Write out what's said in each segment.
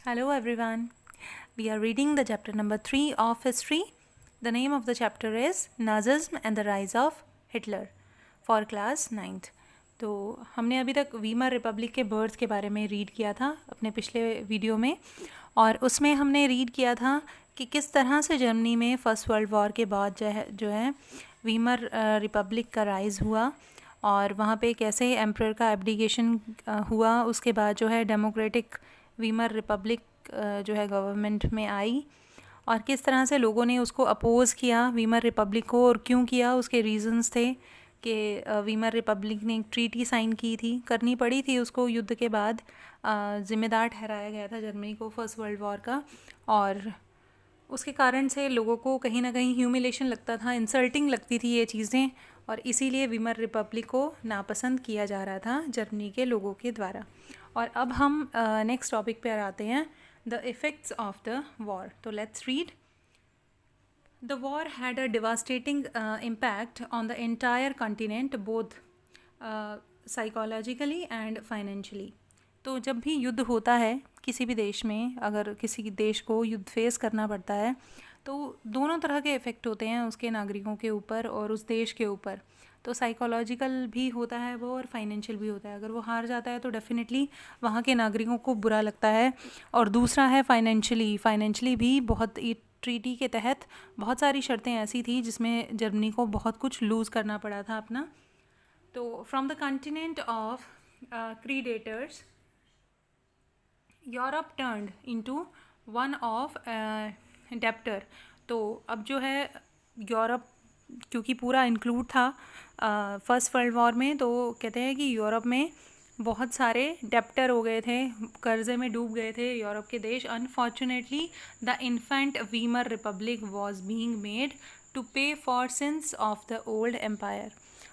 Hello everyone. We are reading the chapter number 3 of history. The name of the chapter is Nazism and the Rise of Hitler for class 9th. तो हमने अभी तक Weimar Republic के birth के बारे में read किया था अपने पिछले वीडियो में, और उसमें हमने रीड किया था कि किस तरह से जर्मनी में फ़र्स्ट वर्ल्ड वॉर के बाद जो है वीमर रिपब्लिक का राइज़ हुआ, और वहाँ पे कैसे एम्परर का एब्डिकेशन हुआ। उसके बाद जो है डेमोक्रेटिक वीमर रिपब्लिक जो है गवर्नमेंट में आई, और किस तरह से लोगों ने उसको अपोज़ किया वीमर रिपब्लिक को, और क्यों किया उसके रीजंस थे कि वीमर रिपब्लिक ने एक ट्रीटी साइन की थी, करनी पड़ी थी उसको युद्ध के बाद। ज़िम्मेदार ठहराया गया था जर्मनी को फर्स्ट वर्ल्ड वॉर का, और उसके कारण से लोगों को कहीं ना कहीं ह्यूमिलेशन लगता था, इंसल्टिंग लगती थी ये चीज़ें, और इसीलिए वीमर रिपब्लिक को नापसंद किया जा रहा था जर्मनी के लोगों के द्वारा। और अब हम नेक्स्ट टॉपिक पर आते हैं, the effects of the war. तो let's read. The war had a devastating impact on the entire continent, both psychologically and financially. तो जब भी युद्ध होता है किसी भी देश में, अगर किसी देश को युद्ध फेस करना पड़ता है तो दोनों तरह के इफ़ेक्ट होते हैं उसके नागरिकों के ऊपर और उस देश के ऊपर। तो साइकोलॉजिकल भी होता है वो, और फाइनेंशियल भी होता है। अगर वो हार जाता है तो डेफिनेटली वहाँ के नागरिकों को बुरा लगता है। और दूसरा है फाइनेंशियली भी बहुत, ट्रीटी के तहत बहुत सारी शर्तें ऐसी थी जिसमें जर्मनी को बहुत कुछ लूज़ करना पड़ा था अपना। तो from the continent of creditors Europe turned into one of debtor. तो अब जो है यूरोप, क्योंकि पूरा इंक्लूड था फर्स्ट वर्ल्ड वॉर में, तो कहते हैं कि यूरोप में बहुत सारे डेप्टर हो गए थे, कर्जे में डूब गए थे यूरोप के देश। Unfortunately the infant Weimar republic was being made to pay for sins of the old empire.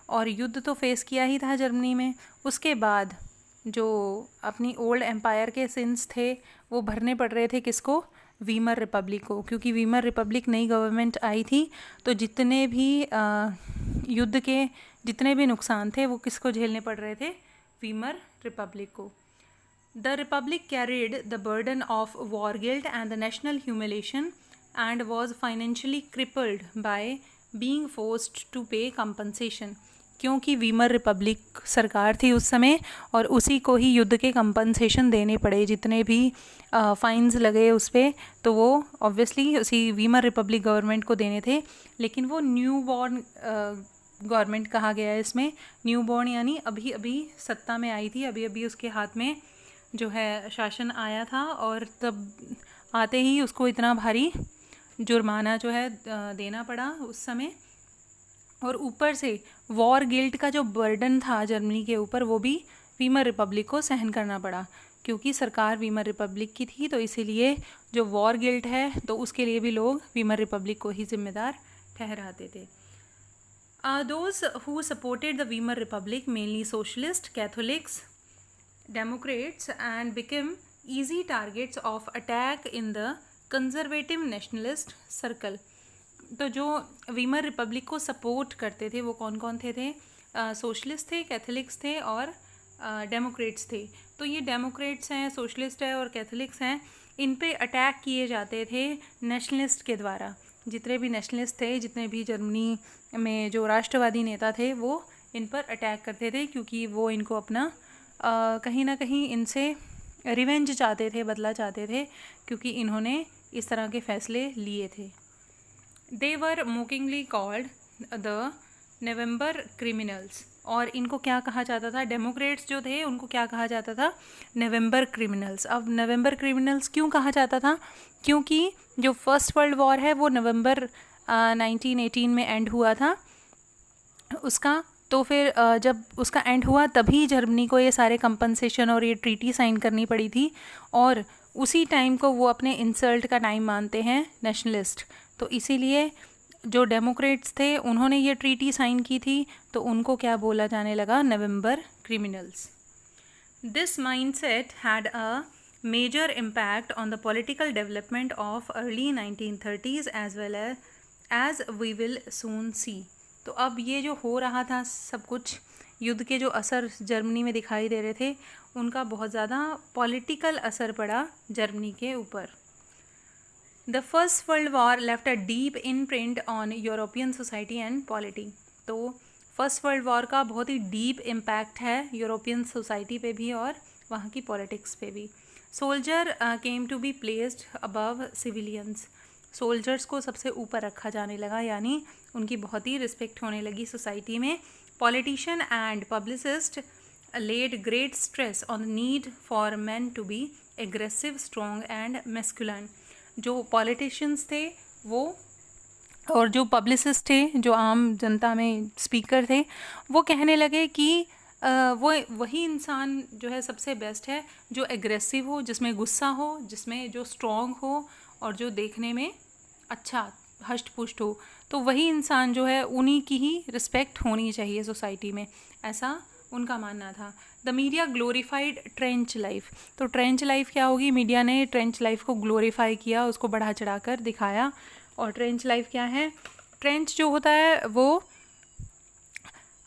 और युद्ध तो फेस किया ही था जर्मनी में, उसके बाद जो अपनी ओल्ड एम्पायर के सिंस थे वो भरने पड़ रहे थे किसको? वीमर रिपब्लिक को। क्योंकि वीमर रिपब्लिक नई गवर्नमेंट आई थी, तो जितने भी युद्ध के जितने भी नुकसान थे वो किसको झेलने पड़ रहे थे? वीमर रिपब्लिक को। The republic carried the burden of war guilt and the national humiliation and was financially crippled by being forced to pay compensation. क्योंकि वीमर रिपब्लिक सरकार थी उस समय, और उसी को ही युद्ध के कंपनसेशन देने पड़े, जितने भी फाइन्स लगे उस पर, तो वो ऑब्वियसली उसी वीमर रिपब्लिक गवर्नमेंट को देने थे। लेकिन वो न्यू बॉर्न गवर्नमेंट कहा गया है इसमें। न्यू बॉर्न यानी अभी अभी सत्ता में आई थी, अभी अभी उसके हाथ में जो है शासन आया था, और तब आते ही उसको इतना भारी जुर्माना जो है देना पड़ा उस समय। और ऊपर से वॉर गिल्ट का जो बर्डन था जर्मनी के ऊपर, वो भी वीमर रिपब्लिक को सहन करना पड़ा, क्योंकि सरकार वीमर रिपब्लिक की थी। तो इसीलिए जो वॉर गिल्ट है तो उसके लिए भी लोग वीमर रिपब्लिक को ही जिम्मेदार ठहराते थे। Those who supported the Weimar Republic, mainly socialist, Catholics, Democrats, and became easy targets of attack in the conservative nationalist circle. तो जो वीमर रिपब्लिक को सपोर्ट करते थे वो कौन कौन थे? सोशलिस्ट थे, कैथोलिक्स थे, और डेमोक्रेट्स थे। तो ये डेमोक्रेट्स हैं, सोशलिस्ट है और कैथोलिक्स हैं, इन पे अटैक किए जाते थे नेशनलिस्ट के द्वारा। जितने भी नेशनलिस्ट थे, जितने भी जर्मनी में जो राष्ट्रवादी नेता थे, वो इन पर अटैक करते थे, क्योंकि वो इनको अपना कहीं ना कहीं इनसे रिवेंज चाहते थे, बदला चाहते थे, क्योंकि इन्होंने इस तरह के फैसले लिए थे। दे वर मोकिंगली कॉल्ड द नवंबर क्रिमिनल्स। और इनको क्या कहा जाता था? डेमोक्रेट्स जो थे उनको क्या कहा जाता था? नवंबर क्रिमिनल्स। अब नवंबर क्रिमिनल्स क्यों कहा जाता था? क्योंकि जो फर्स्ट वर्ल्ड वॉर है वो नवंबर 1918 में एंड हुआ था उसका। तो फिर जब उसका एंड हुआ तभी जर्मनी को ये सारे कंपनसेशन और ये ट्रीटी साइन करनी पड़ी थी, और उसी टाइम को वो अपने इंसल्ट का टाइम मानते हैं नेशनलिस्ट। तो इसीलिए जो डेमोक्रेट्स थे उन्होंने ये ट्रीटी साइन की थी, तो उनको क्या बोला जाने लगा? November criminals. This mindset had a major impact on the political development of early 1930s as well as we will soon see. तो अब ये जो हो रहा था सब कुछ, युद्ध के जो असर जर्मनी में दिखाई दे रहे थे, उनका बहुत ज़्यादा पॉलिटिकल असर पड़ा जर्मनी के ऊपर। The first world war left a deep imprint on European society and polity. तो फर्स्ट वर्ल्ड वॉर का बहुत ही डीप इम्पैक्ट है यूरोपियन सोसाइटी पे भी और वहाँ की पॉलिटिक्स पे भी। Soldier came to be placed above civilians. Soldiers को सबसे ऊपर रखा जाने लगा, यानी उनकी बहुत ही रिस्पेक्ट होने लगी सोसाइटी में। Politician and publicist laid great stress on the need for men to be aggressive, strong and masculine। जो पॉलिटिशियंस थे वो और जो पब्लिसिस्ट थे, जो आम जनता में स्पीकर थे, वो कहने लगे कि वो वही इंसान जो है सबसे बेस्ट है जो एग्रेसिव हो, जिसमें गुस्सा हो, जिसमें जो स्ट्रॉन्ग हो और जो देखने में अच्छा हष्ट पुष्ट हो। तो वही इंसान जो है उन्हीं की ही रिस्पेक्ट होनी चाहिए सोसाइटी में, ऐसा उनका मानना था। The media glorified trench life. तो ट्रेंच लाइफ क्या होगी? मीडिया ने ट्रेंच लाइफ को ग्लोरीफाई किया, उसको बढ़ा चढ़ा कर दिखाया। और ट्रेंच लाइफ क्या है? ट्रेंच जो होता है वो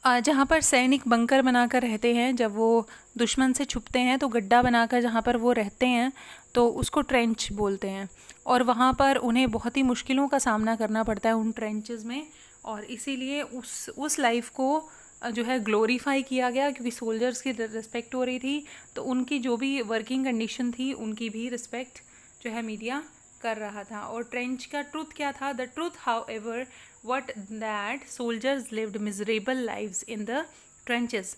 जहाँ पर सैनिक बंकर बनाकर रहते हैं, जब वो दुश्मन से छुपते हैं तो गड्ढा बनाकर जहाँ पर वो रहते हैं तो उसको ट्रेंच बोलते हैं। और वहाँ पर उन्हें बहुत ही मुश्किलों का सामना करना पड़ता है उन ट्रेंचेस में, और इसीलिए उस लाइफ को जो है ग्लोरीफाई किया गया, क्योंकि सोल्जर्स की रिस्पेक्ट हो रही थी तो उनकी जो भी वर्किंग कंडीशन थी उनकी भी रिस्पेक्ट जो है मीडिया कर रहा था। और ट्रेंच का ट्रूथ क्या था? The truth how ever what that soldiers lived miserable lives in the trenches.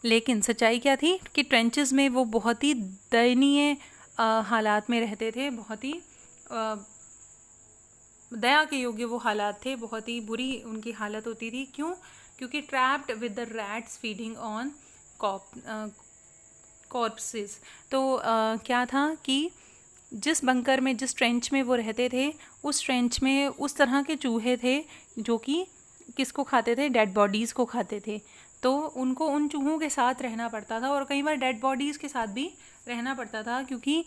लेकिन सच्चाई क्या थी कि ट्रेंचेस में वो बहुत ही दयनीय हालात में रहते थे, बहुत ही दया के योग्य वो हालात थे, बहुत ही बुरी उनकी हालत होती थी। क्यों? क्योंकि trapped with the rats feeding on corpses. तो क्या था कि जिस बंकर में, जिस ट्रेंच में वो रहते थे, उस ट्रेंच में उस तरह के चूहे थे जो कि किसको खाते थे? डेड बॉडीज़ को खाते थे। तो उनको उन चूहों के साथ रहना पड़ता था, और कई बार डेड बॉडीज़ के साथ भी रहना पड़ता था, क्योंकि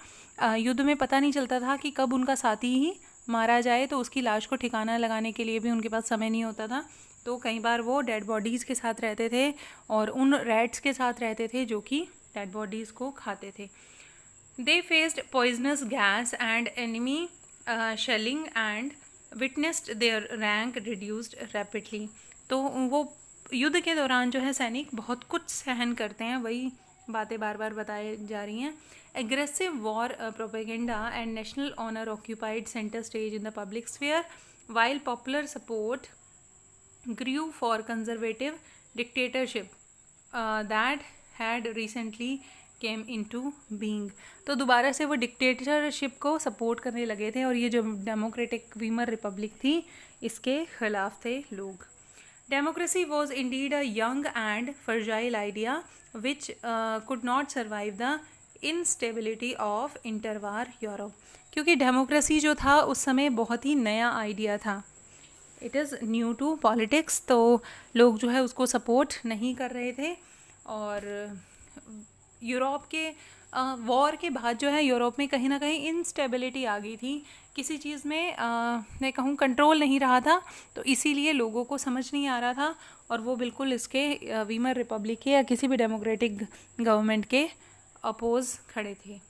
युद्ध में पता नहीं चलता था कि कब उनका साथी ही मारा जाए, तो उसकी लाश को ठिकाना लगाने के लिए भी उनके पास समय नहीं होता था। तो कई बार वो डेड बॉडीज़ के साथ रहते थे और उन रैट्स के साथ रहते थे जो कि डेड बॉडीज़ को खाते थे। They faced poisonous gas and enemy shelling and witnessed their rank reduced rapidly. तो वो युद्ध के दौरान जो है सैनिक बहुत कुछ सहन करते हैं, वही बातें बार बार बताई जा रही हैं। Aggressive war propaganda and national honour occupied centre stage in the public sphere, while popular support grew for conservative dictatorship that had recently came into being। तो दोबारा से वो डिक्टेटरशिप को सपोर्ट करने लगे थे, और ये जो डेमोक्रेटिक वीमर रिपब्लिक थी इसके खिलाफ थे लोग। Democracy was indeed a young and fragile idea which could not survive the instability of interwar Europe. क्योंकि डेमोक्रेसी जो था उस समय बहुत ही नया आइडिया था, it is new to politics, तो लोग जो है उसको सपोर्ट नहीं कर रहे थे। और यूरोप के वॉर के बाद जो है यूरोप में कहीं ना कहीं इनस्टेबिलिटी आ गई थी, किसी चीज़ में मैं कहूँ कंट्रोल नहीं रहा था, तो इसीलिए लोगों को समझ नहीं आ रहा था और वो बिल्कुल इसके वीमर रिपब्लिक के या किसी भी डेमोक्रेटिक गवर्नमेंट के अपोज खड़े थे।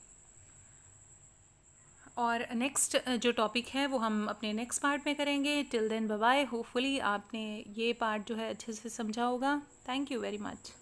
और नेक्स्ट जो टॉपिक है वो हम अपने नेक्स्ट पार्ट में करेंगे। Till then bye bye. Hopefully आपने ये पार्ट जो है अच्छे से समझा होगा। Thank you very much.